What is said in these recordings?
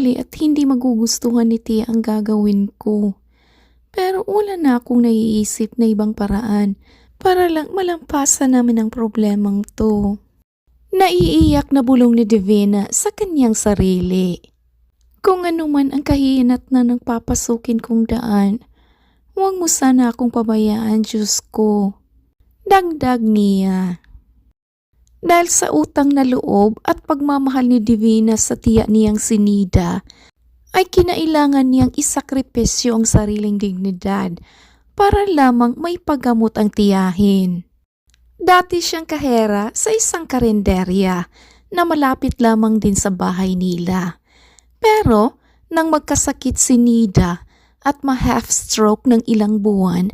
mali at hindi magugustuhan ni Tia ang gagawin ko. Pero wala na akong naiisip na ibang paraan para lang malampasan namin ang problemang to. Naiiyak na bulong ni Divina sa kanyang sarili. Kung ano man ang kahinat na ng papasukin kong daan, huwag mo sana akong pabayaan, Diyos ko. Dagdag niya. Dahil sa utang na loob at pagmamahal ni Divina sa tiya niyang si Nida, ay kinailangan niyang isakripisyo ang sariling dignidad para lamang may paggamot ang tiyahin. Dati siyang kahera sa isang karinderya na malapit lamang din sa bahay nila. Pero nang magkasakit si Nida at ma-half-stroke ng ilang buwan,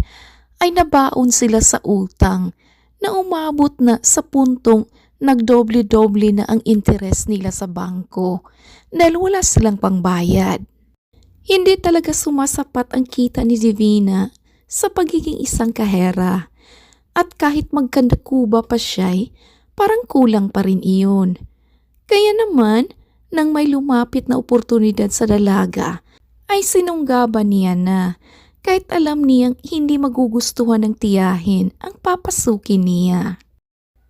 ay nabaon sila sa utang na umabot na sa puntong nagdoble-doble na ang interes nila sa bangko dahil wala silang pangbayad. Hindi talaga sumasapat ang kita ni Divina sa pagiging isang kahera at kahit magkandakuba pa siya'y parang kulang pa rin iyon. Kaya naman, nang may lumapit na oportunidad sa dalaga, ay sinunggaban niya na kahit alam niyang hindi magugustuhan ng tiyahin ang papasukin niya.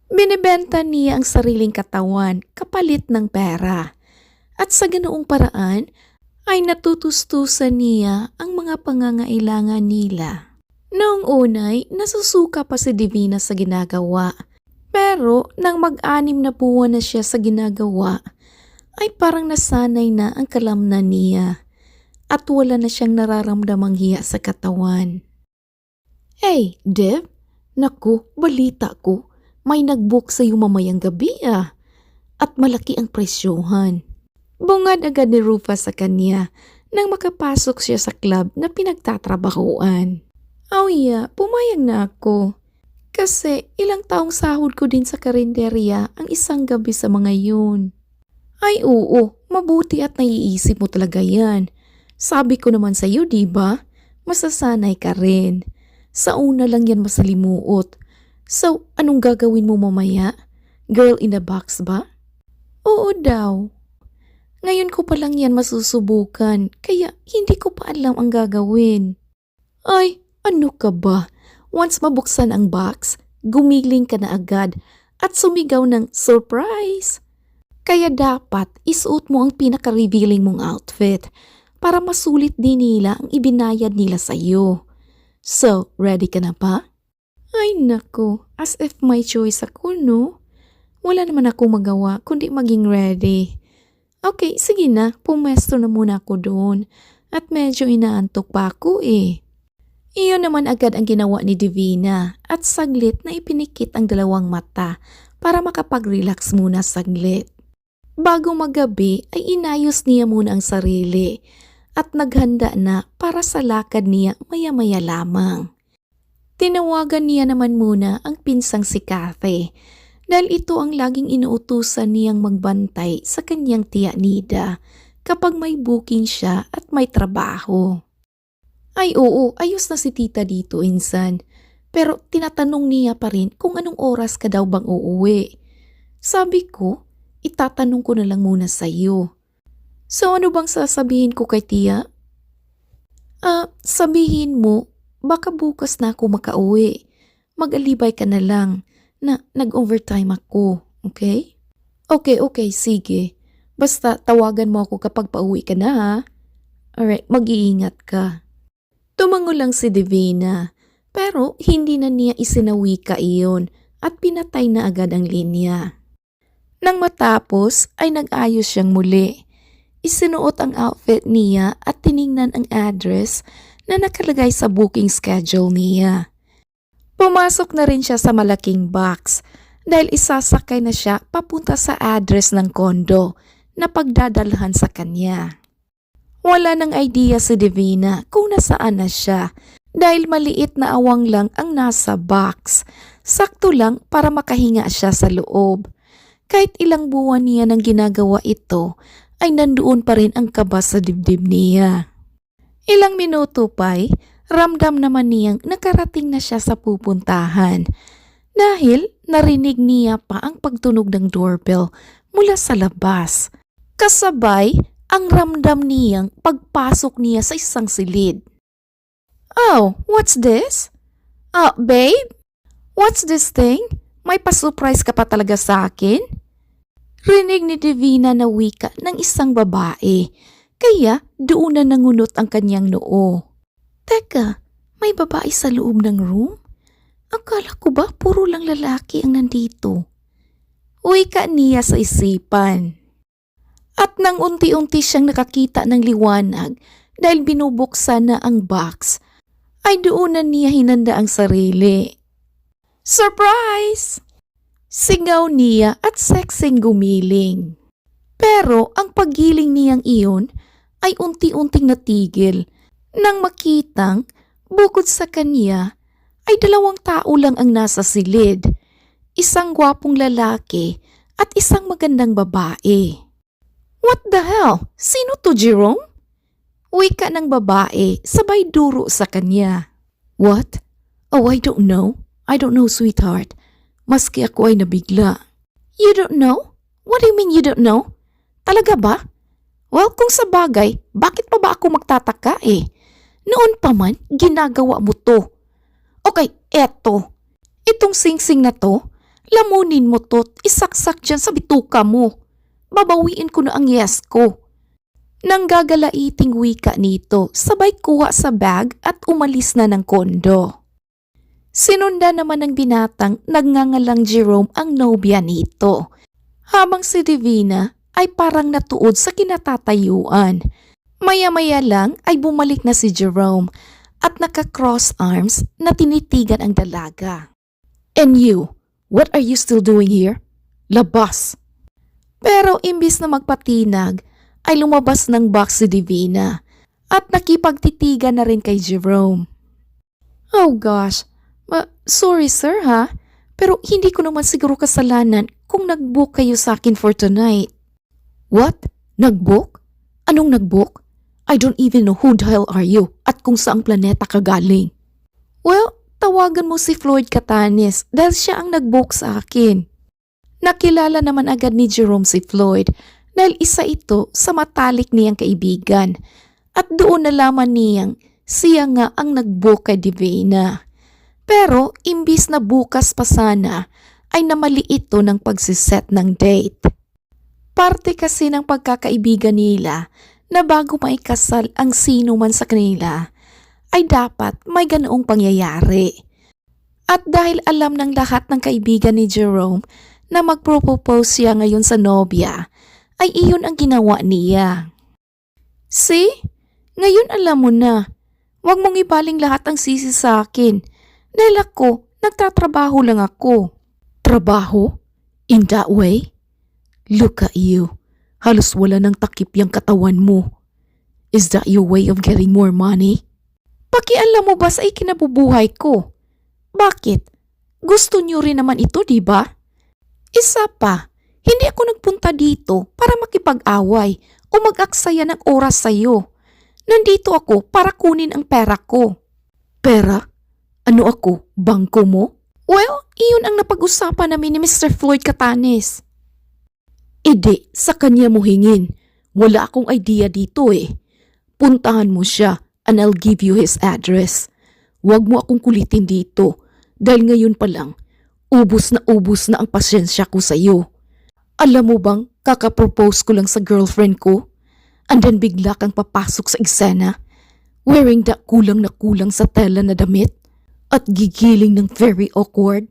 Binibenta niya ang sariling katawan kapalit ng pera at sa ganoong paraan ay natutustusan niya ang mga pangangailangan nila. Noong unay, nasusuka pa si Divina sa ginagawa. Pero nang mag-anim na buwan na siya sa ginagawa, ay parang nasanay na ang kalamnan niya at wala na siyang nararamdamang hiya sa katawan. Hey, Dev, naku, balita ko, may nag-book sa'yo mamayang gabi at malaki ang presyohan. Bungad agad ni Rufus sa kanya nang makapasok siya sa club na pinagtatrabahuan. Oh yeah, pumayag na ako. Kasi ilang taong sahod ko din sa karinderya ang isang gabi sa mga yun. Ay oo, mabuti at naiisip mo talaga yan. Sabi ko naman sa'yo, diba? Masasanay ka rin. Sa una lang yan masalimuot. So, anong gagawin mo mamaya? Girl in a box ba? Oo daw. Ngayon ko pa lang yan masusubukan, kaya hindi ko pa alam ang gagawin. Ay, ano ka ba? Once mabuksan ang box, gumiling ka na agad at sumigaw ng surprise. Kaya dapat isuot mo ang pinaka-revealing mong outfit para masulit din nila ang ibinayad nila sa iyo. So, ready ka na ba? Ay nako, as if may choice ako, no? Wala naman ako magawa kundi maging ready. Okay, sige na, pumesto na muna ako doon at medyo inaantok pa ako Iyon naman agad ang ginawa ni Divina at saglit na ipinikit ang dalawang mata para makapag-relax muna saglit. Bago maggabi ay inayos niya muna ang sarili at naghanda na para sa lakad niya maya-maya lamang. Tinawagan niya naman muna ang pinsang si Kathy dahil ito ang laging inuutusan niyang magbantay sa kanyang tiya Nida kapag may booking siya at may trabaho. Ay oo, ayos na si tita dito insan. Pero tinatanong niya pa rin kung anong oras ka daw bang uuwi. Sabi ko, itatanong ko na lang muna sa iyo. So ano bang sasabihin ko kay tiya? Sabihin mo, baka bukas na ako makauwi. Mag-alibay ka na lang na nag-overtime ako, okay? Okay, sige. Basta tawagan mo ako kapag pauwi ka na ha. Alright, mag-iingat ka. Tumango lang si Divina, pero hindi na niya isinawika iyon at pinatay na agad ang linya. Nang matapos ay nag-ayos siyang muli. Isinuot ang outfit niya at tiningnan ang address na nakalagay sa booking schedule niya. Pumasok na rin siya sa malaking box dahil isasakay na siya papunta sa address ng kondo na pagdadalhan sa kanya. Wala nang idea si Divina kung nasaan na siya dahil maliit na awang lang ang nasa box. Sakto lang para makahinga siya sa loob. Kahit ilang buwan niya nang ginagawa ito, ay nandoon pa rin ang kaba sa dibdib niya. Ilang minuto pa'y ramdam naman niyang nakarating na siya sa pupuntahan dahil narinig niya pa ang pagtunog ng doorbell mula sa labas. Kasabay ang ramdam niyang pagpasok niya sa isang silid. Oh, what's this? Babe? What's this thing? May pa-surprise ka pa talaga sa akin? Rinig ni Divina na wika ng isang babae, kaya doon na nangunot ang kanyang noo. Teka, may babae sa loob ng room? Akala ko ba puro lang lalaki ang nandito? Wika niya sa isipan. At nang unti-unti siyang nakakita ng liwanag dahil binubuksan na ang box, ay doon na niya hinanda ang sarili. Surprise! Sigaw niya at sexing gumiling. Pero ang paggiling niyang iyon ay unti-unting natigil nang makitang bukod sa kanya ay 2 tao lang ang nasa silid, isang gwapong lalaki at isang magandang babae. What the hell? Sino to, Jerome? Wika ng babae sabay duro sa kanya. What? Oh, I don't know. I don't know, sweetheart. Maski ako ay nabigla. You don't know? What do you mean you don't know? Talaga ba? Well, kung sa bagay, bakit pa ba ako magtataka eh? Noon pa man, ginagawa mo to. Okay, eto. Itong singsing na to, lamunin mo to at isaksak dyan sa bituka mo. Babawiin ko na ang yes ko. Nang gagalaiting wika nito, sabay kuha sa bag at umalis na ng kondo. Sinunda naman ng binatang nagngangalang Jerome ang nobya nito, habang si Divina ay parang natuod sa kinatatayuan. Maya-maya lang ay bumalik na si Jerome at naka-cross arms na tinitigan ang dalaga. And you, what are you still doing here? Labas! Pero imbis na magpatinag, ay lumabas ng box si Divina at nakipagtitigan na rin kay Jerome. Oh gosh, sorry sir ha, pero hindi ko naman siguro kasalanan kung nag-book kayo sa akin for tonight. What? Nag-book? Anong nag-book? I don't even know who the hell are you at kung saang planeta ka galing. Well, tawagan mo si Floyd Catanes dahil siya ang nag-book sa akin. Nakilala naman agad ni Jerome si Floyd dahil isa ito sa matalik niyang kaibigan at doon nalaman niyang siya nga ang nag-book kay Divina. Pero imbis na bukas pa sana ay namali ito ng pagsiset ng date. Parte kasi ng pagkakaibigan nila na bago maikasal ang sino man sa kanila ay dapat may ganoong pangyayari. At dahil alam ng lahat ng kaibigan ni Jerome na magpropose siya ngayon sa nobya, ay iyon ang ginawa niya. See? Ngayon alam mo na. Huwag mong ibaling lahat ang sisi sa akin. Dahil ako, nagtatrabaho lang ako. Trabaho? In that way? Look at you. Halos wala ng takip yung katawan mo. Is that your way of getting more money? Pakialam mo ba sa ikinabubuhay ko? Bakit? Gusto niyo rin naman ito, di ba? Isa pa, hindi ako nagpunta dito para makipag-away o mag-aksaya ng oras sa'yo. Nandito ako para kunin ang pera ko. Pera? Ano ako? Bangko mo? Well, iyon ang napag-usapan namin ni Mr. Floyd Catanes. Edi, sa kanya mo hingin. Wala akong idea dito eh. Puntahan mo siya and I'll give you his address. Huwag mo akong kulitin dito dahil ngayon pa lang, ubus na ang pasyensya ko sa'yo. Alam mo bang kakapropose ko lang sa girlfriend ko? And then bigla kang papasok sa eksena, wearing that kulang na kulang sa tela na damit at gigiling ng very awkward.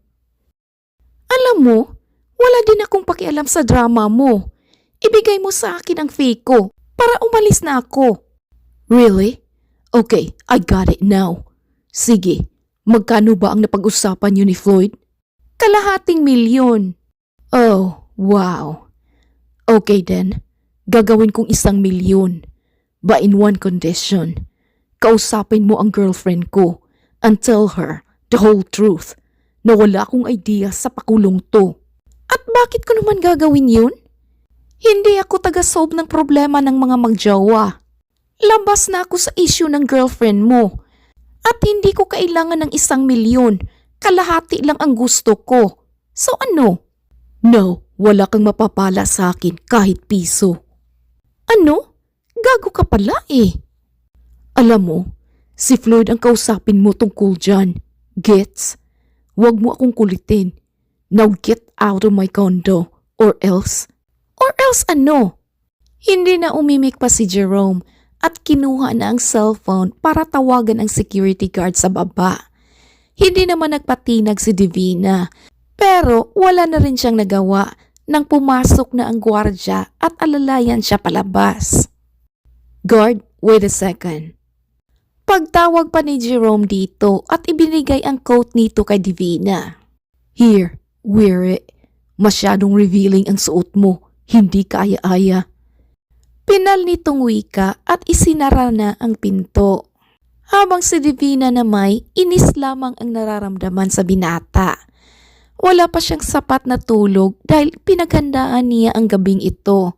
Alam mo, wala din akong pakialam sa drama mo. Ibigay mo sa akin ang fake ko para umalis na ako. Really? Okay, I got it now. Sige, magkano ba ang napag-usapan niyo ni Floyd? $250,000. Oh, wow. Okay then, gagawin kong $1,000,000. But in one condition. Kausapin mo ang girlfriend ko and tell her the whole truth na wala akong idea sa pakulong to. At bakit ko naman gagawin yun? Hindi ako taga-solve ng problema ng mga magjowa. Labas na ako sa issue ng girlfriend mo. At hindi ko kailangan ng $1,000,000. Kalahati lang ang gusto ko. So ano? No, wala kang mapapala sa akin kahit piso. Ano? Gago ka pala eh. Alam mo, si Floyd ang kausapin mo tungkol dyan. Gets? Huwag mo akong kulitin. Now get out of my condo. Or else. Or else ano? Hindi na umimik pa si Jerome at kinuha na ang cellphone para tawagan ang security guard sa baba. Hindi naman nagpatinag si Divina, pero wala na rin siyang nagawa nang pumasok na ang gwardya at alalayan siya palabas. Guard, wait a second. Pagtawag pa ni Jerome dito at ibinigay ang coat nito kay Divina. Here, wear it. Masyadong revealing ang suot mo, hindi kaya-aya. Pinal nitong wika at isinara na ang pinto. Habang si Divina na may inis lamang ang nararamdaman sa binata. Wala pa siyang sapat na tulog dahil pinaghandaan niya ang gabing ito.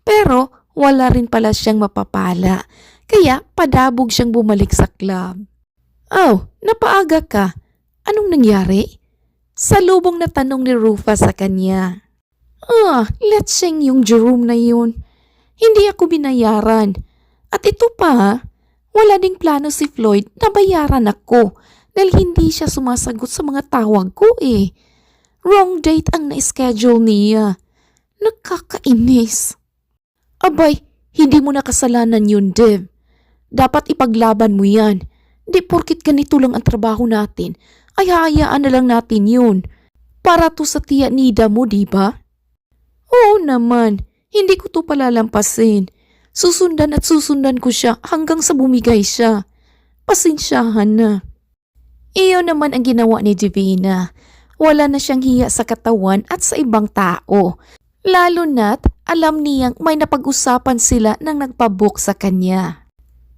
Pero wala rin pala siyang mapapala, kaya padabog siyang bumalik sa club. Oh, napaaga ka. Anong nangyari? Salubong na tanong ni Rufa sa kanya. Letseng yung Jerome na yun. Hindi ako binayaran. At ito pa, wala ding plano si Floyd na bayaran ako dahil hindi siya sumasagot sa mga tawag ko eh. Wrong date ang na-schedule niya. Nakakainis. Abay, hindi mo na kasalanan yun, Dev. Dapat ipaglaban mo yan. Di porkit ganito lang ang trabaho natin, ay hayaan na lang natin yun. Para to sa tiya Nida mo, di ba? Oo naman, hindi ko to palalampasin. Susundan at susundan ko siya hanggang sa bumigay siya. Pasensyahan na. Iyon naman ang ginawa ni Divina. Wala na siyang hiya sa katawan at sa ibang tao. Lalo na't alam niyang may napag-usapan sila nang nagpabook sa kanya.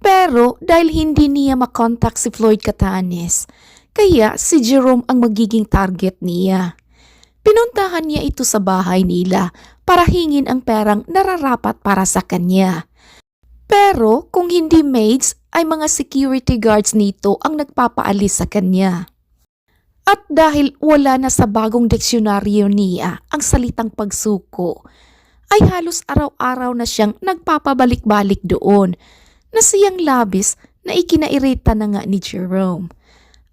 Pero dahil hindi niya makontak si Floyd Catanes, kaya si Jerome ang magiging target niya. Pinuntahan niya ito sa bahay nila para hingin ang perang nararapat para sa kanya. Pero kung hindi maids ay mga security guards nito ang nagpapaalis sa kanya. At dahil wala na sa bagong diksyonaryo niya ang salitang pagsuko, ay halos araw-araw na siyang nagpapabalik-balik doon na siyang labis na ikinairita na nga ni Jerome.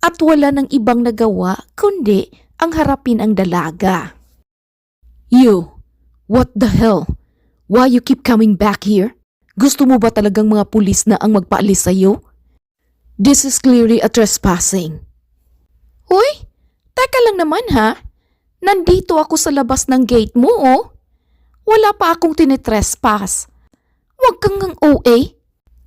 At wala nang ibang nagawa kundi ang harapin ang dalaga. You, what the hell? Why you keep coming back here? Gusto mo ba talagang mga pulis na ang magpaalis sa'yo? This is clearly a trespassing. Uy, teka lang naman ha. Nandito ako sa labas ng gate mo oh. Wala pa akong tinitrespass. Huwag kang ngang OA.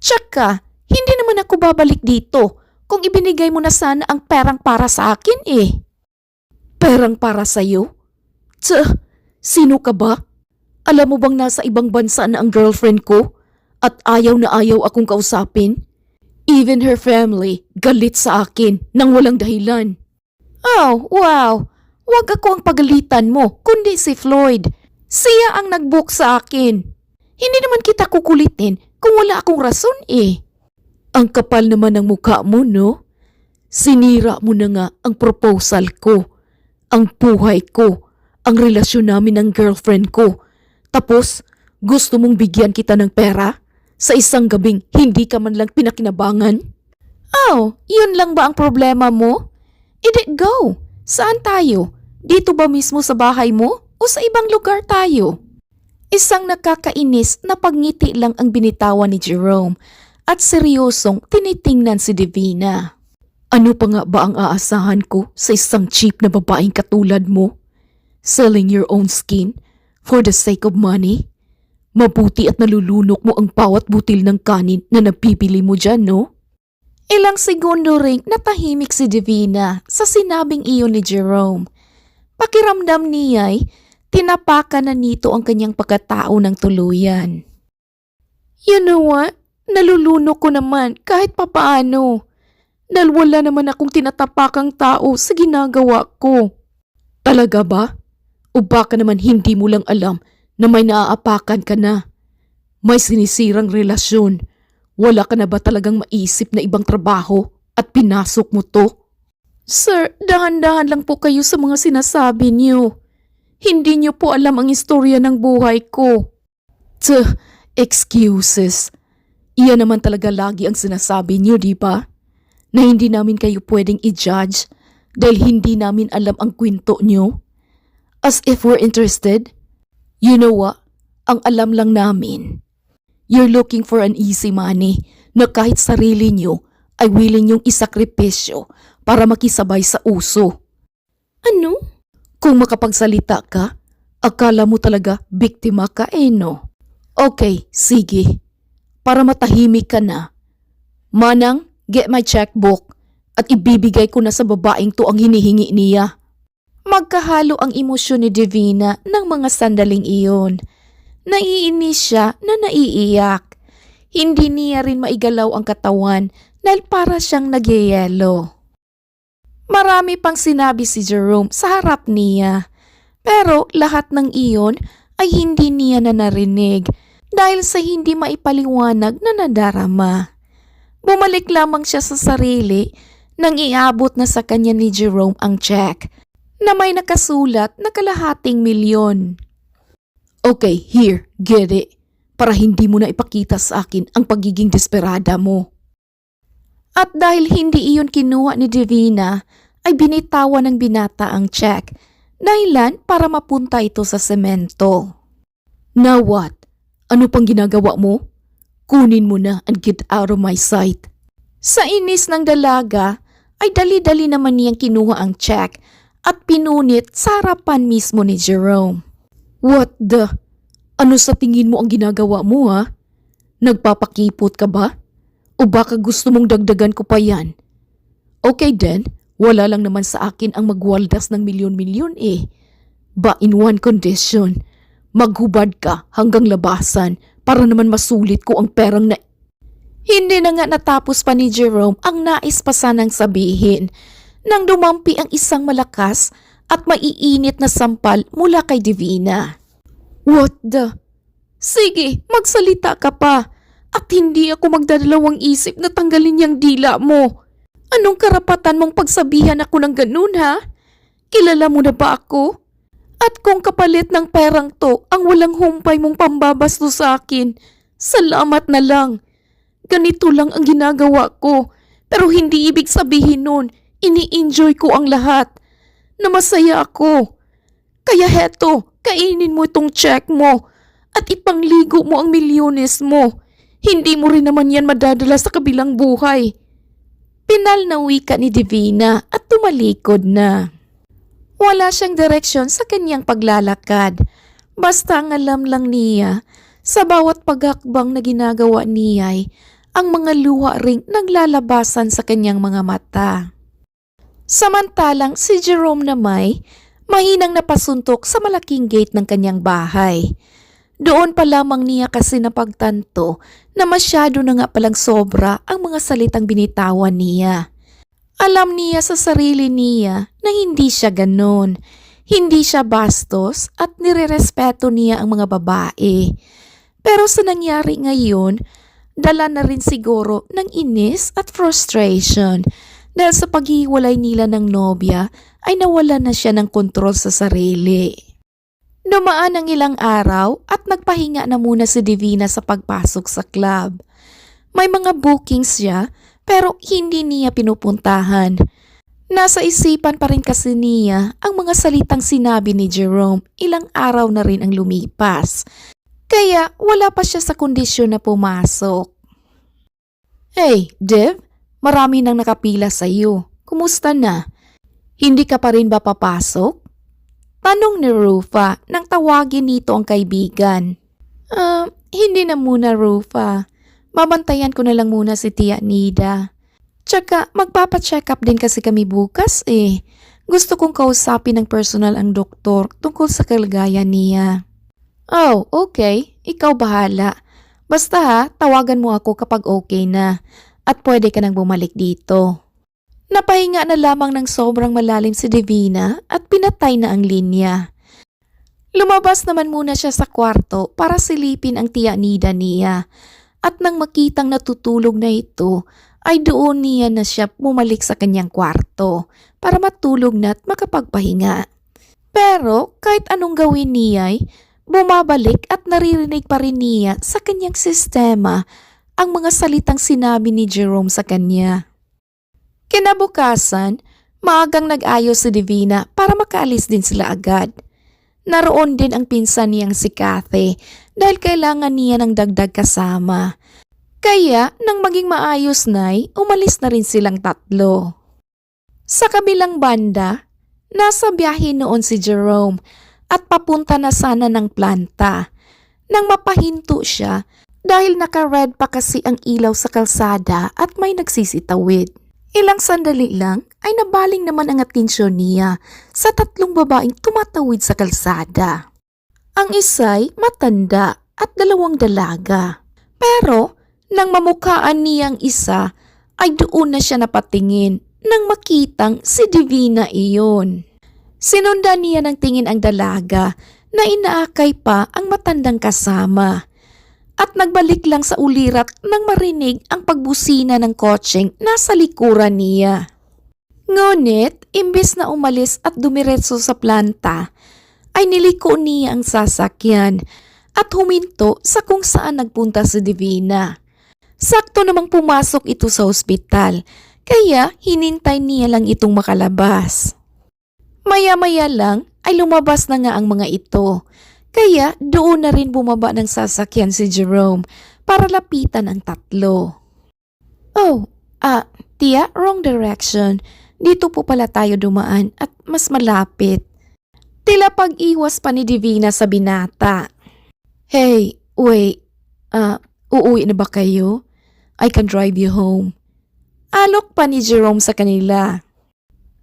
Tsaka, hindi naman ako babalik dito kung ibinigay mo na sana ang perang para sa akin eh. Perang para sa'yo? Sino ka ba? Alam mo bang nasa ibang bansa na ang girlfriend ko at ayaw na ayaw akong kausapin? Even her family galit sa akin nang walang dahilan. Oh, wow! Huwag ako ang pagalitan mo kundi si Floyd. Siya ang nag-book sa akin. Hindi naman kita kukulitin kung wala akong rason eh. Ang kapal naman ng mukha mo, no? Sinira mo na nga ang proposal ko, ang buhay ko, ang relasyon namin ng girlfriend ko. Tapos, gusto mong bigyan kita ng pera? Sa isang gabing hindi ka man lang pinakinabangan? Oh, yun lang ba ang problema mo? Edi go! Saan tayo? Dito ba mismo sa bahay mo? O sa ibang lugar tayo? Isang nakakainis na pagngiti lang ang binitawan ni Jerome at seryosong tinitingnan si Divina. Ano pa nga ba ang aasahan ko sa isang cheap na babaeng katulad mo? Selling your own skin for the sake of money? Mabuti at nalulunok mo ang bawat butil ng kanin na nabibili mo dyan, no? Ilang segundo ring natahimik si Divina sa sinabing iyon ni Jerome. Pakiramdam niya'y tinapakan na nito ang kanyang pagkatao ng tuluyan. You know what? Nalulunok ko naman kahit papaano. Dahil wala naman akong tinatapakang tao sa ginagawa ko. Talaga ba? O baka naman hindi mo lang alam na may naaapakan ka na? May sinisirang relasyon. Wala ka na ba talagang maisip na ibang trabaho at pinasok mo to? Sir, dahan-dahan lang po kayo sa mga sinasabi niyo. Hindi niyo po alam ang istorya ng buhay ko. Excuses. Iyan naman talaga lagi ang sinasabi niyo, di ba? Na hindi namin kayo pwedeng i-judge dahil hindi namin alam ang kwento niyo. As if we're interested. You know what? Ang alam lang namin. You're looking for an easy money na kahit sarili niyo ay willing yung isakripisyo para makisabay sa uso. Ano? Kung makapagsalita ka, akala mo talaga biktima ka no? Okay, sige. Para matahimik ka na. Manang, get my checkbook at ibibigay ko na sa babaeng to ang hinihingi niya. Magkahalo ang emosyon ni Divina ng mga sandaling iyon. Naiinis siya na naiiyak. Hindi niya rin maigalaw ang katawan dahil para siyang nagyayelo. Marami pang sinabi si Jerome sa harap niya. Pero lahat ng iyon ay hindi niya na narinig dahil sa hindi maipaliwanag na nadarama. Bumalik lamang siya sa sarili nang iabot na sa kanya ni Jerome ang check na may nakasulat na kalahating milyon. Okay, here, get it. Para hindi mo na ipakita sa akin ang pagiging desperada mo. At dahil hindi iyon kinuha ni Divina, ay binitawan ng binata ang check, dahilan para mapunta ito sa semento. Now what? Ano pang ginagawa mo? Kunin mo na and get out of my sight. Sa inis ng dalaga, ay dali-dali naman niyang kinuha ang check at pinunit sa harapan mismo ni Jerome. What the? Ano sa tingin mo ang ginagawa mo ha? Nagpapakipot ka ba? O baka gusto mong dagdagan ko pa yan? Okay then, wala lang naman sa akin ang magwaldas ng milyon-milyon But in one condition, maghubad ka hanggang labasan para naman masulit ko ang perang na... Hindi na nga natapos pa ni Jerome ang nais pa sanang sabihin nang dumampi ang isang malakas at maiinit na sampal mula kay Divina. What the? Sige, magsalita ka pa. At hindi ako magdadalawang isip na tanggalin yung dila mo. Anong karapatan mong pagsabihan ako ng ganun ha? Kilala mo na ba ako? At kung kapalit ng perang to ang walang humpay mong pambabasto sa akin, salamat na lang. Ganito lang ang ginagawa ko. Pero hindi ibig sabihin nun, ini-enjoy ko ang lahat. Na masaya ako. Kaya heto, kainin mo itong check mo at ipangligo mo ang milyones mo. Hindi mo rin naman yan madadala sa kabilang buhay. Pinal na wika ni Divina at tumalikod na. Wala siyang direksyon sa kanyang paglalakad. Basta ang alam lang niya, sa bawat paghakbang na ginagawa niya ay ang mga luha ring naglalabasan sa kanyang mga mata. Samantalang si Jerome na mahinang napasuntok sa malaking gate ng kanyang bahay. Doon pa lamang niya kasi napagtanto na masyado na nga palang sobra ang mga salitang binitawan niya. Alam niya sa sarili niya na hindi siya ganon. Hindi siya bastos at nirerespeto niya ang mga babae. Pero sa nangyari ngayon, dala na rin siguro ng inis at frustration dahil sa paghiwalay nila ng nobya ay nawala na siya ng kontrol sa sarili. Dumaan ang ilang araw at nagpahinga na muna si Divina sa pagpasok sa club. May mga bookings siya pero hindi niya pinupuntahan. Nasa isipan pa rin kasi niya ang mga salitang sinabi ni Jerome ilang araw na rin ang lumipas. Kaya wala pa siya sa kondisyon na pumasok. Hey, Div, marami nang nakapila sa iyo. Kumusta na? Hindi ka pa rin ba papasok? Tanong ni Rufa nang tawagin nito ang kaibigan. Hindi na muna Rufa. Babantayan ko na lang muna si Tia Nida. Tsaka magpapacheck up din kasi kami bukas Gusto kong kausapin ng personal ang doktor tungkol sa kalagayan niya. Oh, okay. Ikaw bahala. Basta ha, tawagan mo ako kapag okay na at pwede ka nang bumalik dito. Napahinga na lamang ng sobrang malalim si Divina at pinatay na ang linya. Lumabas naman muna siya sa kwarto para silipin ang Tia Nida niya at nang makitang natutulog na ito ay doon niya na siya bumalik sa kanyang kwarto para matulog na at makapagpahinga. Pero kahit anong gawin niya ay bumabalik at naririnig pa rin niya sa kanyang sistema ang mga salitang sinabi ni Jerome sa kanya. Kinabukasan, maagang nag-ayos si Divina para makaalis din sila agad. Naroon din ang pinsan niyang si Kathy dahil kailangan niya ng dagdag kasama. Kaya nang maging maayos na'y umalis na rin silang tatlo. Sa kabilang banda, nasa biyahe noon si Jerome at papunta na sana ng planta. Nang mapahinto siya dahil naka-red pa kasi ang ilaw sa kalsada at may nagsisitawid. Ilang sandali lang ay nabaling naman ang atensyon niya sa tatlong babaeng tumatawid sa kalsada. Ang isa'y matanda at dalawang dalaga. Pero nang mamukhaan niyang isa ay doon na siya napatingin nang makitang si Divina iyon. Sinundan niya ng tingin ang dalaga na inaakay pa ang matandang kasama. At nagbalik lang sa ulirat nang marinig ang pagbusina ng kotseng nasa likuran niya. Ngunit, imbes na umalis at dumiretso sa planta, ay niliko niya ang sasakyan at huminto sa kung saan nagpunta si Divina. Sakto namang pumasok ito sa ospital, kaya hinintay niya lang itong makalabas. Maya-maya lang ay lumabas na nga ang mga ito. Kaya doon na rin bumaba ng sasakyan si Jerome para lapitan ang tatlo. Oh, Tia, wrong direction. Dito po pala tayo dumaan at mas malapit. Tila pag-iwas pa ni Divina sa binata. Hey, wait. Uuwi na ba kayo? I can drive you home. Alok pa ni Jerome sa kanila.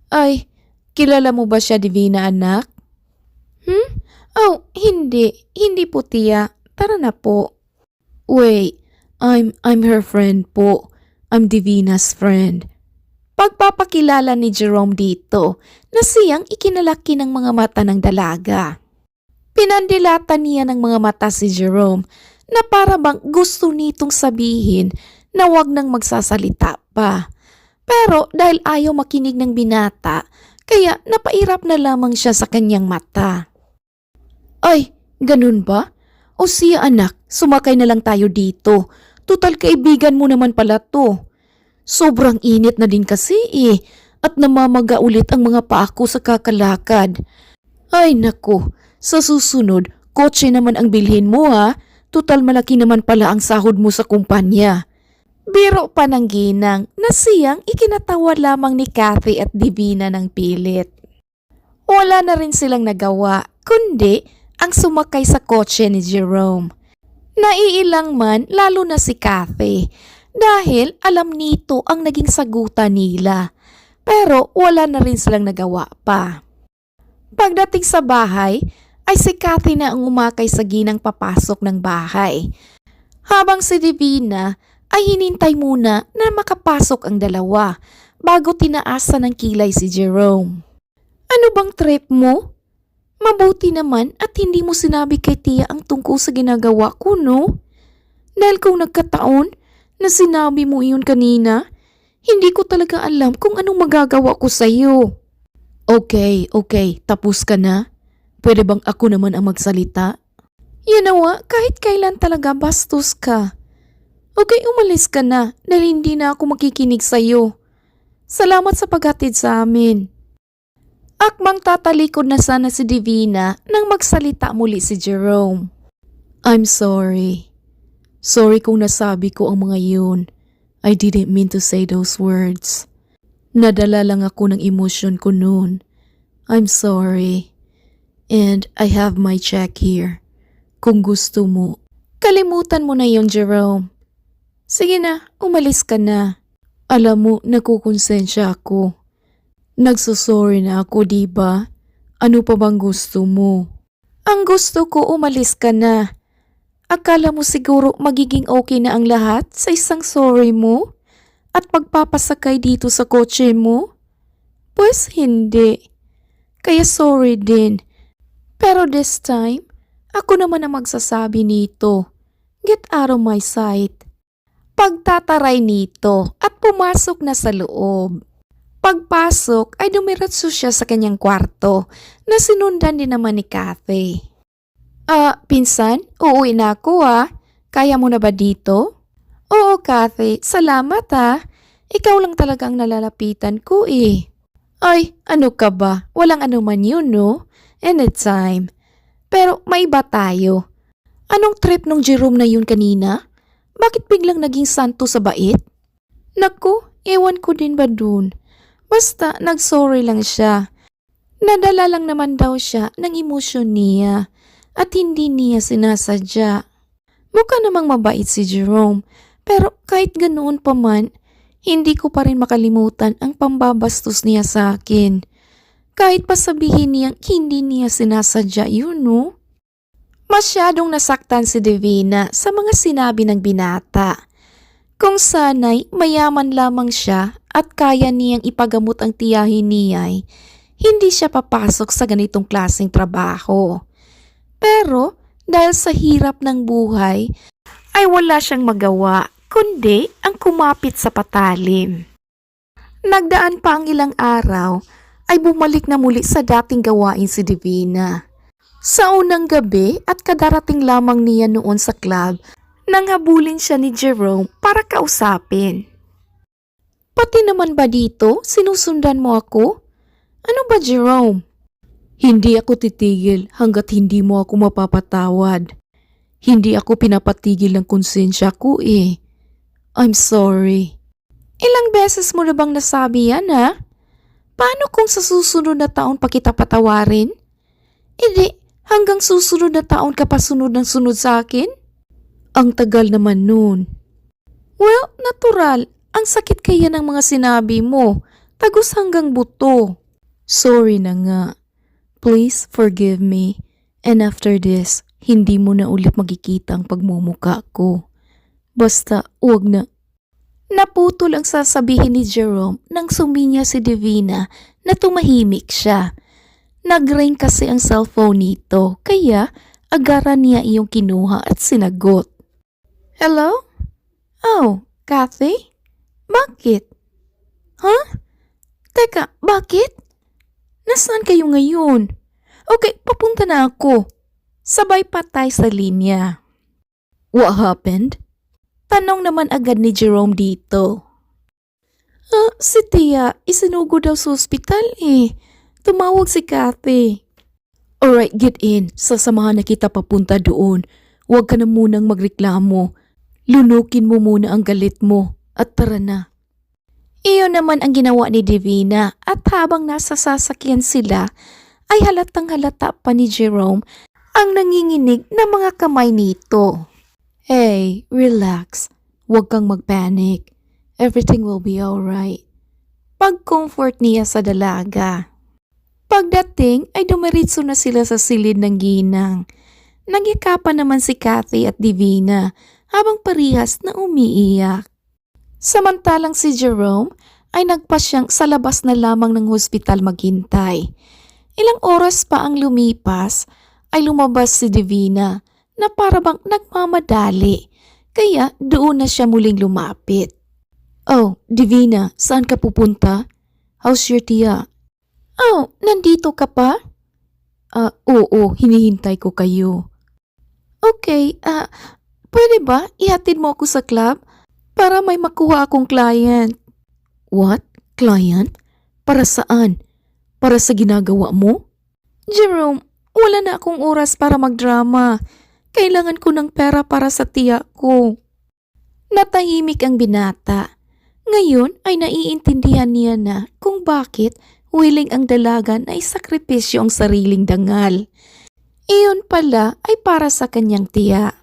Ay, kilala mo ba siya, Divina, anak? Oh, hindi. Hindi po, Tia. Tara na po. Wait, I'm her friend po. I'm Divina's friend. Pagpapakilala ni Jerome dito na siyang ikinalaki ng mga mata ng dalaga. Pinandilatan niya ng mga mata si Jerome na para bang gusto nitong sabihin na wag nang magsasalita pa. Pero dahil ayaw makinig ng binata, kaya napairap na lamang siya sa kanyang mata. Ay, ganun ba? O siya anak, sumakay na lang tayo dito. Tutal kaibigan mo naman pala to. Sobrang init na din kasi at namamaga ulit ang mga paa ko sa kakalakad. Ay naku, sa susunod, kotse naman ang bilhin mo ha. Tutal malaki naman pala ang sahod mo sa kumpanya. Biro pa ng ginang na siyang ikinatawa lamang ni Kathy at Divina ng pilit. Wala na rin silang nagawa, kundi ang sumakay sa kotse ni Jerome. Naiilang man lalo na si Kathy dahil alam nito ang naging sagutan nila. Pero wala na rin silang nagawa pa. Pagdating sa bahay ay si Kathy na ang umakay sa ginang papasok ng bahay. Habang si Divina ay hinintay muna na makapasok ang dalawa bago tinaasa ng kilay si Jerome. Ano bang trip mo? Mabuti naman at hindi mo sinabi kay Tia ang tungkol sa ginagawa ko, no? Dahil kung nagkataon na sinabi mo iyon kanina, hindi ko talaga alam kung anong magagawa ko sa'yo. Okay, tapos ka na? Pwede bang ako naman ang magsalita? Yanawa, kahit kailan talaga bastos ka. Okay, umalis ka na dahil hindi na ako makikinig sa'yo. Salamat sa paghatid sa amin. Akmang tatalikod na sana si Divina nang magsalita muli si Jerome. I'm sorry. Sorry kung nasabi ko ang mga yun. I didn't mean to say those words. Nadala lang ako ng emosyon ko noon. I'm sorry. And I have my check here. Kung gusto mo. Kalimutan mo na yon, Jerome. Sige na, umalis ka na. Alam mo, nakukonsensya ako. Nagsusorry na ako, diba? Ano pa bang gusto mo? Ang gusto ko, umalis ka na. Akala mo siguro magiging okay na ang lahat sa isang sorry mo? At pagpapasakay dito sa kotse mo? Pues hindi. Kaya sorry din. Pero this time, ako naman ang magsasabi nito. Get out of my sight. Pagtataray nito at pumasok na sa loob. Pagpasok ay dumiretso siya sa kanyang kwarto na sinundan din naman ni Kathy. Pinsan, uuwi na ako ha. Kaya mo na ba dito? Oo, Kathy. Salamat ha. Ikaw lang talaga ang nalalapitan ko eh. Ay, ano ka ba? Walang anuman yun, no? Anytime. Pero may iba tayo. Anong trip nung Jerome na yun kanina? Bakit biglang naging santo sa bait? Naku, ewan ko din ba dun. Basta nag-sorry lang siya. Nadala lang naman daw siya ng emosyon niya at hindi niya sinasadya. Mukha namang mabait si Jerome, pero kahit ganoon pa man, hindi ko pa rin makalimutan ang pambabastos niya sa akin. Kahit pa sabihin niyang hindi niya sinasadya yun, no? Masyadong nasaktan si Divina sa mga sinabi ng binata. Kung sana'y mayaman lamang siya at kaya niyang ipagamot ang tiyahin niya'y, hindi siya papasok sa ganitong klaseng trabaho. Pero dahil sa hirap ng buhay, ay wala siyang magawa kundi ang kumapit sa patalim. Nagdaan pa ang ilang araw ay bumalik na muli sa dating gawain si Divina. Sa unang gabi at kadarating lamang niya noon sa club, nang habulin siya ni Jerome para kausapin. Pati naman ba dito, sinusundan mo ako? Ano ba, Jerome? Hindi ako titigil hanggat hindi mo ako mapapatawad. Hindi ako pinapatigil ng konsensya ko eh. I'm sorry. Ilang beses mo na bang nasabi yan ha? Paano kung sa susunod na taon pa kita patawarin? Hindi, hanggang susunod na taon ka pa sunod ng sunod sa akin? Ang tagal naman nun. Well, natural. Ang sakit kaya ng mga sinabi mo. Tagos hanggang buto. Sorry na nga. Please forgive me. And after this, hindi mo na ulit makikita ang pagmumuka ko. Basta, huwag na. Naputol ang sasabihin ni Jerome nang suminya si Divina na tumahimik siya. Nag-ring kasi ang cellphone nito, kaya agaran niya iyong kinuha at sinagot. Hello? Oh, Kathy? Bakit? Huh? Teka, bakit? Nasaan kayo ngayon? Okay, papunta na ako. Sabay patay sa linya. What happened? Tanong naman agad ni Jerome dito. Si Tia, isinugo daw sa ospital eh. Tumawag si Kathy. Alright, get in. Sasamahan na kita papunta doon. Huwag ka na munang magreklamo. Lunukin mo muna ang galit mo at tara na. Iyon naman ang ginawa ni Divina at habang nasa sasakyan sila ay halatang halata pa ni Jerome ang nanginginig na mga kamay nito. Hey, relax. Huwag kang magpanic. Everything will be alright. Pag-comfort niya sa dalaga. Pagdating ay dumiritso na sila sa silid ng ginang. Nagyakapan naman si Kathy at Divina habang parihas na umiiyak. Samantalang si Jerome ay nagpasyang sa labas na lamang ng hospital maghintay. Ilang oras pa ang lumipas ay lumabas si Divina na parabang nagmamadali kaya doon na siya muling lumapit. Oh, Divina, saan ka pupunta? How's your tiya? Oh, nandito ka pa? Oo, hinihintay ko kayo. Okay, pwede ba ihatid mo ako sa club para may makuha akong client? What? Client? Para saan? Para sa ginagawa mo? Jerome, wala na akong oras para magdrama. Kailangan ko ng pera para sa tiya ko. Natahimik ang binata. Ngayon ay naiintindihan niya na kung bakit willing ang dalaga na isakripisyo ang sariling dangal. Iyon pala ay para sa kanyang tiya.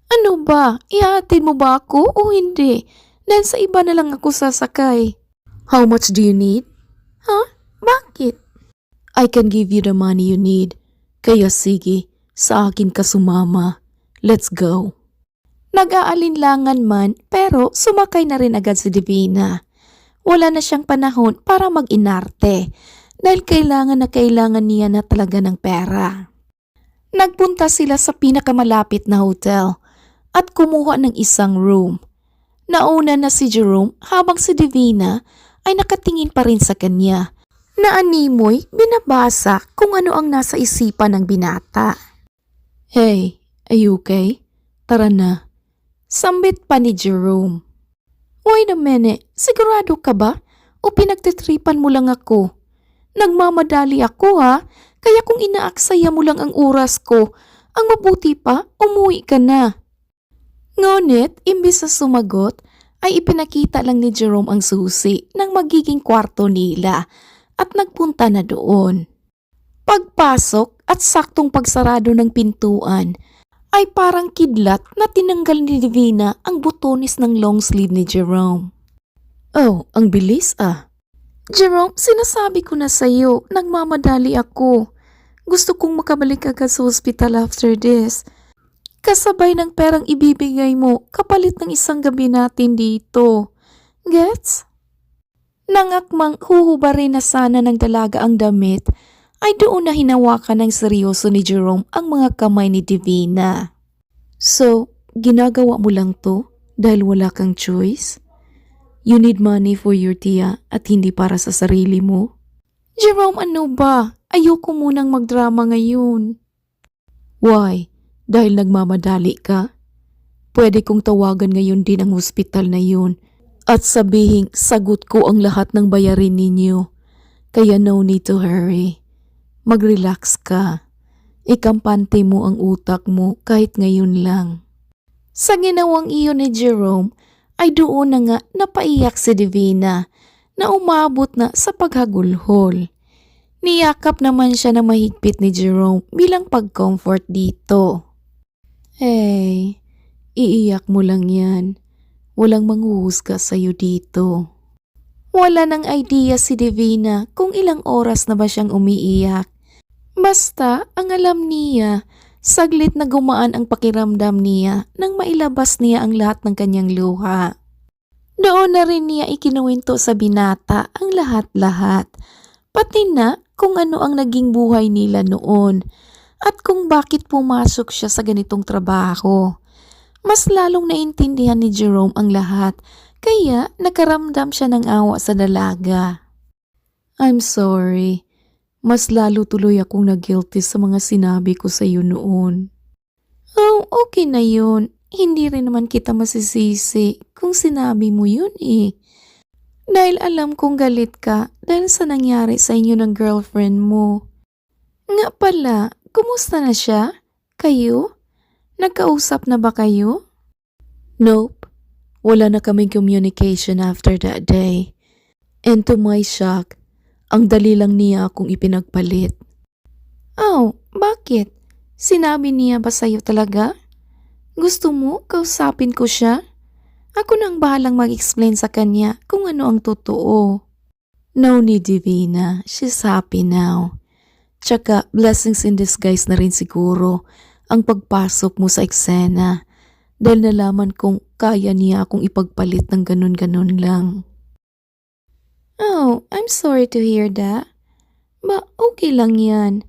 Ano ba? Ihahatid mo ba ako o hindi? Dahil sa iba na lang ako sasakay. How much do you need? Huh? Bakit? I can give you the money you need. Kaya sige, sa akin ka sumama. Let's go. Nag-aalinlangan man pero sumakay na rin agad si Divina. Wala na siyang panahon para mag-inarte dahil kailangan niya na talaga ng pera. Nagpunta sila sa pinakamalapit na hotel at kumuha ng isang room. Nauna na si Jerome habang si Divina ay nakatingin pa rin sa kanya. Naanimoy binabasa kung ano ang nasa isipan ng binata. Hey, are you okay? Tara na. Sambit pa ni Jerome. Wait a minute, sigurado ka ba? O pinagtitripan mo lang ako? Nagmamadali ako ha, kaya kung inaaksaya mo lang ang oras ko, ang mabuti pa, umuwi ka na. Ngunit, imbis na sumagot, ay ipinakita lang ni Jerome ang susi ng magiging kwarto nila at nagpunta na doon. Pagpasok at saktong pagsarado ng pintuan, ay parang kidlat na tinanggal ni Divina ang butones ng long sleeve ni Jerome. Oh, ang bilis ah. Jerome, sinasabi ko na sa'yo, nagmamadali ako. Gusto kong makabalik agad sa hospital after this. Kasabay ng perang ibibigay mo kapalit ng isang gabi natin dito. Gets? Nangakmang huhubarin na sana ng dalaga ang damit, ay doon na hinawakan ng seryoso ni Jerome ang mga kamay ni Divina. So, ginagawa mo lang to dahil wala kang choice? You need money for your tiya at hindi para sa sarili mo? Jerome, ano ba? Ayoko munang magdrama ngayon. Why? Dahil nagmamadali ka? Pwede kong tawagan ngayon din ang hospital na yun at sabihing sagot ko ang lahat ng bayarin ninyo. Kaya no need to hurry. Mag-relax ka. Ikampante mo ang utak mo kahit ngayon lang. Sa ginawang iyon ni Jerome, ay doon na nga napaiyak si Divina na umabot na sa paghagulhol. Niyakap naman siya na mahigpit ni Jerome bilang pag-comfort dito. Hey, iiyak mo lang yan. Walang manghuhusga sa'yo dito. Wala nang idea si Divina kung ilang oras na ba siyang umiiyak. Basta ang alam niya, saglit na gumaan ang pakiramdam niya nang mailabas niya ang lahat ng kanyang luha. Doon na rin niya ikinuwento sa binata ang lahat-lahat, pati na kung ano ang naging buhay nila noon at kung bakit pumasok siya sa ganitong trabaho. Mas lalong naintindihan ni Jerome ang lahat, kaya nakaramdam siya ng awa sa dalaga. I'm sorry. Mas lalo tuloy akong nag-guilty sa mga sinabi ko sa iyo noon. Oh, okay na yun. Hindi rin naman kita masisisi kung sinabi mo yun eh. Dahil alam kong galit ka dahil sa nangyari sa inyo ng girlfriend mo. Nga pala, kumusta na siya? Kayo? Nagkausap na ba kayo? Nope. Wala na kaming communication after that day. And to my shock, ang dali lang niya akong ipinagpalit. Oh, bakit? Sinabi niya ba sa'yo talaga? Gusto mo kausapin ko siya? Ako nang bahalang mag-explain sa kanya kung ano ang totoo. No need, Divina. She's happy now. Tsaka blessings in disguise na rin siguro ang pagpasok mo sa eksena dahil nalaman kong kaya niya akong ipagpalit ng ganun-ganun lang. Oh, I'm sorry to hear that. Ba, okay lang yan.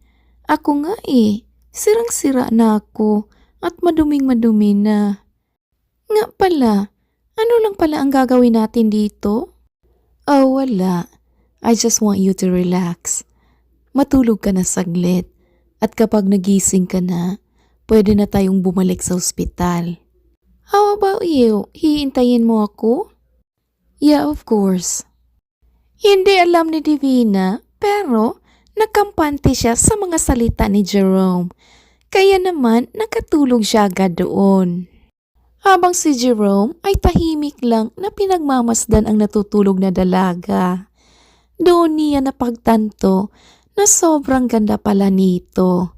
Ako nga eh, sirang-sira na ako at maduming-madumi na. Nga pala, ano lang pala ang gagawin natin dito? Oh, wala. I just want you to relax. Matulog ka na saglit at kapag nagising ka na, pwede na tayong bumalik sa ospital. How about you? Hihintayin mo ako? Yeah, of course. Hindi alam ni Divina, pero nagkampante siya sa mga salita ni Jerome. Kaya naman nakatulog siya agad doon. Habang si Jerome ay tahimik lang na pinagmamasdan ang natutulog na dalaga. Doon niya napagtanto na sobrang ganda pala nito.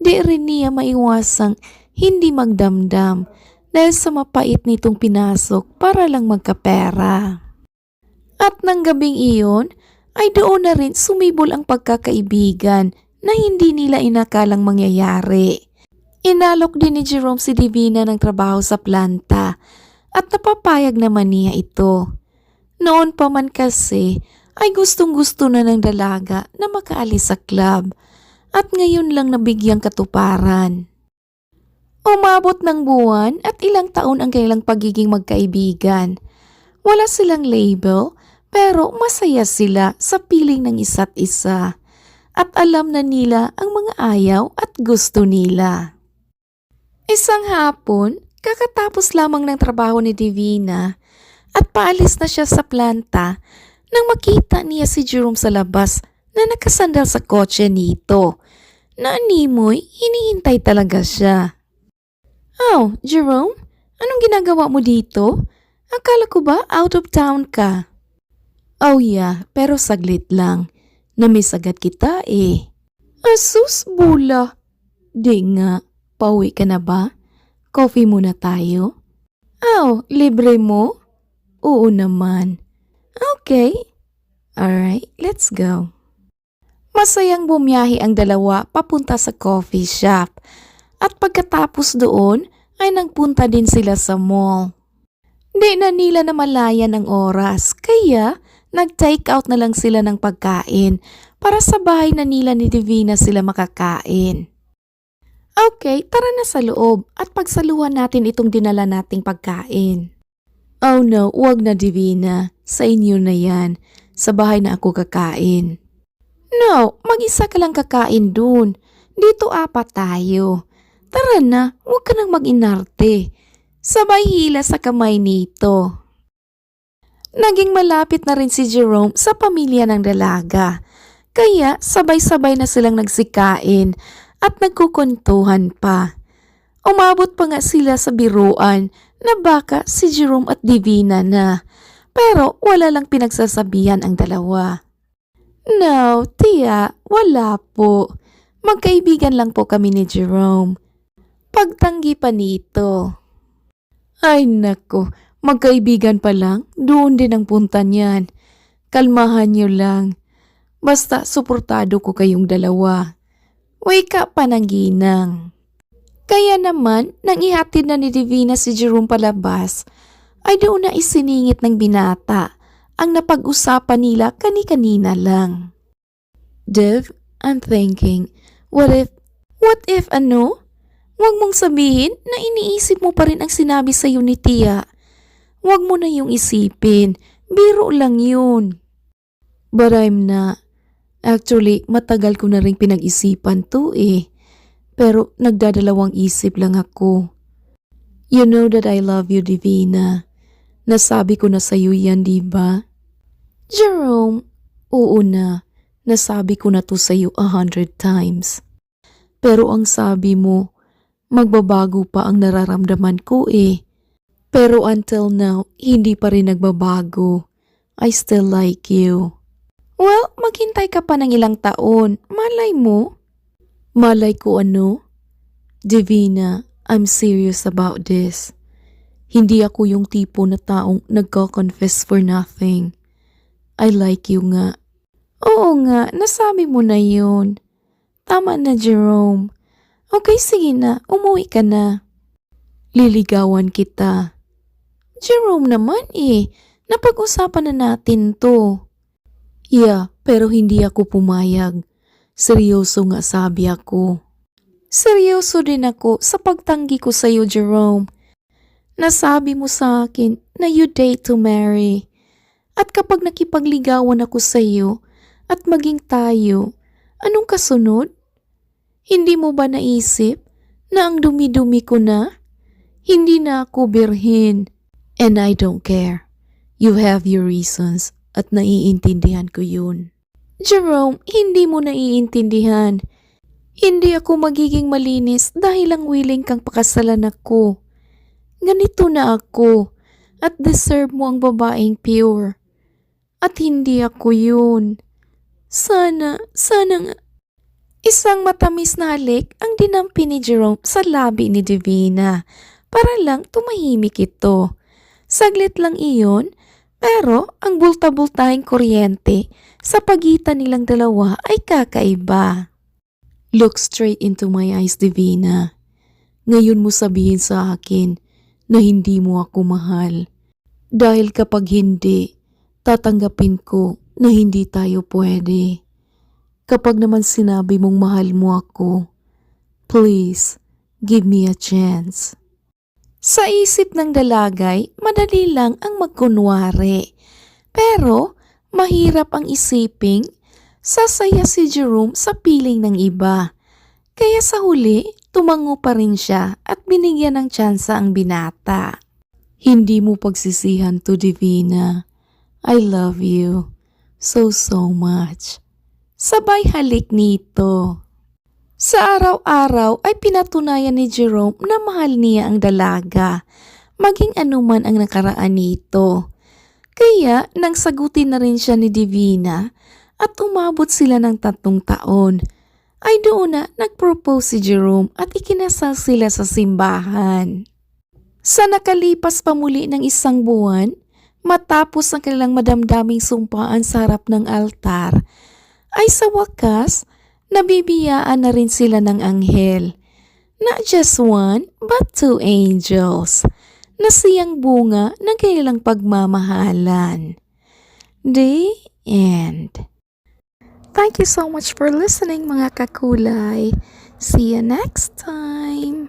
Di rin niya maiwasang hindi magdamdam dahil sa mapait nitong pinasok para lang magkapera. At nang gabing iyon, ay doon na rin sumibol ang pagkakaibigan na hindi nila inakalang mangyayari. Inalok din ni Jerome si Divina ng trabaho sa planta at napapayag naman niya ito. Noon pa man kasi ay gustong-gusto na ng dalaga na makaalis sa club at ngayon lang nabigyang katuparan. Umabot ng buwan at ilang taon ang kanilang pagiging magkaibigan. Wala silang label pero masaya sila sa piling ng isa't isa at alam na nila ang mga ayaw at gusto nila. Isang hapon, Kakatapos lamang ng trabaho ni Divina at paalis na siya sa planta nang makita niya si Jerome sa labas na nakasandal sa kotse nito. Naanimoy, hinihintay talaga siya. Oh, Jerome, anong ginagawa mo dito? Akala ko ba out of town ka? Oh yeah, pero saglit lang. Namiss agad kita eh. Asus, bula. Di nga, pauwi ka na ba? Coffee muna tayo? Oh, libre mo? Oo naman. Okay. Alright, let's go. Masayang bumiyahe ang dalawa papunta sa coffee shop. At pagkatapos doon ay nagpunta din sila sa mall. Di na nila namalayan ang oras kaya nag-take out na lang sila ng pagkain para sa bahay na nila ni Divina sila makakain. Okay, tara na sa loob at pagsaluhan natin itong dinala nating pagkain. Oh no, wag na Divina. Sa inyo na yan. Sa bahay na ako kakain. No, mag-isa ka lang kakain dun. Dito apat tayo. Tara na, huwag ka nang mag-inarte. Sabay hila sa kamay nito. Naging malapit na rin si Jerome sa pamilya ng dalaga. Kaya sabay-sabay na silang nagsikain at nagkukuntuhan pa. Umabot pa nga sila sa biruan na baka si Jerome at Divina na. Pero wala lang pinagsasabihan ang dalawa. No, tiya, wala po. Magkaibigan lang po kami ni Jerome. Pagtanggi pa nito. Ay nako, magkaibigan pa lang, doon din ang punta niyan. Kalmahan niyo lang. Basta suportado ko kayong dalawa. Wake up pa ng ginang. Kaya naman, nang ihatid na ni Divina si Jerome palabas, ay doon na isiningit ng binata ang napag-usapan nila kani-kanina lang. Dev, I'm thinking, what if ano? Huwag mong sabihin na iniisip mo pa rin ang sinabi sa'yo ni Tia. Huwag mo na yung isipin, biro lang yun. But I'm not. Actually, matagal ko na rin pinag-isipan to eh. Pero nagdadalawang isip lang ako. You know that I love you, Divina. Nasabi ko na sa'yo yan, diba? Jerome, oo na. Nasabi ko na to sa'yo 100 times. Pero ang sabi mo, magbabago pa ang nararamdaman ko eh. Pero until now, hindi pa rin nagbabago. I still like you. Well, maghintay ka pa ng ilang taon. Malay mo. Malay ko ano? Divina, I'm serious about this. Hindi ako yung tipo na taong nagko-confess for nothing. I like you nga. Oo nga, nasabi mo na yun. Tama na, Jerome. Okay, sige na, umuwi ka na. Liligawan kita. Jerome naman eh, napag-usapan na natin to. Yeah, pero hindi ako pumayag. Seryoso nga sabi ako. Seryoso din ako sa pagtanggi ko sa'yo, Jerome. Nasabi mo sa akin na you date to marry. At kapag nakipagligawan ako sa iyo at maging tayo, anong kasunod? Hindi mo ba naisip na ang dumi-dumi ko na? Hindi na ako birhin. And I don't care. You have your reasons at naiintindihan ko yun. Jerome, hindi mo naiintindihan. Hindi ako magiging malinis dahil lang willing kang pakasalan ako. Ganito na ako at deserve mo ang babaeng pure. At hindi ako yun. Sana nga. Isang matamis na halik ang dinampi ni Jerome sa labi ni Divina para lang tumahimik ito. Saglit lang iyon, pero ang bulta-bultahing kuryente sa pagitan nilang dalawa ay kakaiba. Look straight into my eyes, Divina. Ngayon mo sabihin sa akin na hindi mo ako mahal. Dahil kapag hindi, tatanggapin ko na hindi tayo pwede. Kapag naman sinabi mong mahal mo ako, please, give me a chance. Sa isip ng dalagay, madali lang ang magkunwari. Pero mahirap ang isiping sasaya si Jerome sa piling ng iba. Kaya sa huli, tumango pa rin siya at binigyan ng tsansa ang binata. Hindi mo pagsisihan to, Divina. I love you so much. Sabay halik nito. Sa araw-araw ay pinatunayan ni Jerome na mahal niya ang dalaga, maging anuman ang nakaraan nito. Kaya nang sagutin na rin siya ni Divina at umabot sila ng 3 taon, ay doon na nag-propose si Jerome at ikinasal sila sa simbahan. Sa nakalipas pa muli ng 1 buwan, matapos ang kanilang madamdaming sumpaan sa harap ng altar, ay sa wakas, nabibiyaan na rin sila ng anghel. Not just 1, but 2 angels, na siyang bunga ng kanilang pagmamahalan. The end. Thank you so much for listening, mga kakulay. See you next time.